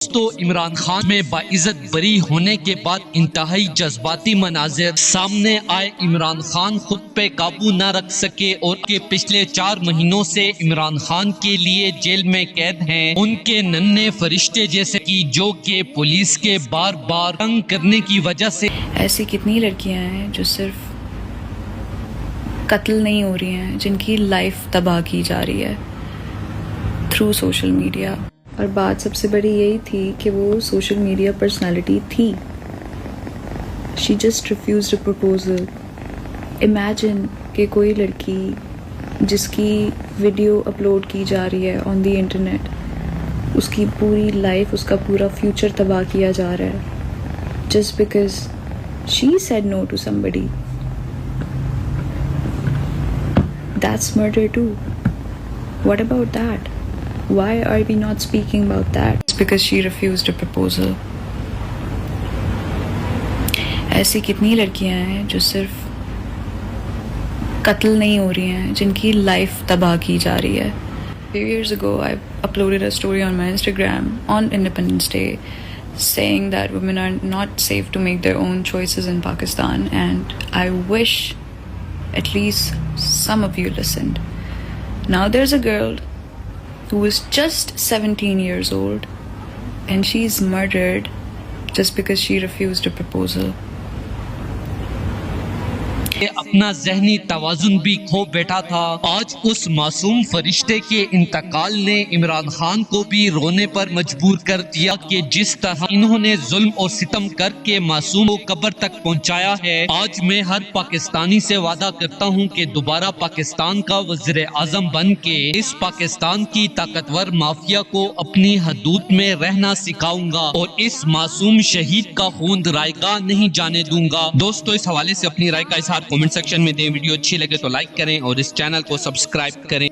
تو عمران خان میں باعزت بری ہونے کے بعد انتہائی جذباتی مناظر سامنے آئے۔ عمران خان خود پہ قابو نہ رکھ سکے اور کہ پچھلے 4 مہینوں سے عمران خان کے لیے جیل میں قید ہیں ان کے ننھے فرشتے جیسے کہ جو کہ پولیس کے بار بار تنگ کرنے کی وجہ سے۔ ایسی کتنی لڑکیاں ہیں جو صرف قتل نہیں ہو رہی ہیں، جن کی لائف تباہ کی جا رہی ہے تھرو سوشل میڈیا۔ اور بات سب سے بڑی یہی تھی کہ وہ سوشل میڈیا پرسنالٹی تھی۔ She just refused a proposal. Imagine کہ کوئی لڑکی جس کی ویڈیو اپلوڈ کی جا رہی ہے آن دی انٹرنیٹ، اس کی پوری لائف، اس کا پورا فیوچر تباہ کیا جا رہا ہے just because she said no to somebody. That's murder too. What about that? Why are we not speaking about that? It's because she refused a proposal. ایسی کتنی لڑکیاں ہیں جو صرف قتل نہیں ہو رہی ہیں، جن کی لائف تباہ کی جا رہی ہے۔ Few years ago, I uploaded a story on my Instagram on Independence Day saying that women are not safe to make their own choices in Pakistan, and I wish at least some of you listened. Now there's a girl who is just 17 years old and she's murdered just because she refused a proposal. اپنا ذہنی توازن بھی کھو بیٹھا تھا۔ آج اس معصوم فرشتے کے انتقال نے عمران خان کو بھی رونے پر مجبور کر دیا کہ جس طرح انہوں نے ظلم اور ستم کر کے معصوم کو قبر تک پہنچایا ہے۔ آج میں ہر پاکستانی سے وعدہ کرتا ہوں کہ دوبارہ پاکستان کا وزیر اعظم بن کے اس پاکستان کی طاقتور مافیا کو اپنی حدود میں رہنا سکھاؤں گا اور اس معصوم شہید کا خون رائیگاہ نہیں جانے دوں گا۔ دوستو، اس حوالے سے اپنی رائے کا اظہار کامنٹ سیکشن میں دیں۔ ویڈیو اچھی لگے تو لائک کریں اور اس چینل کو سبسکرائب کریں۔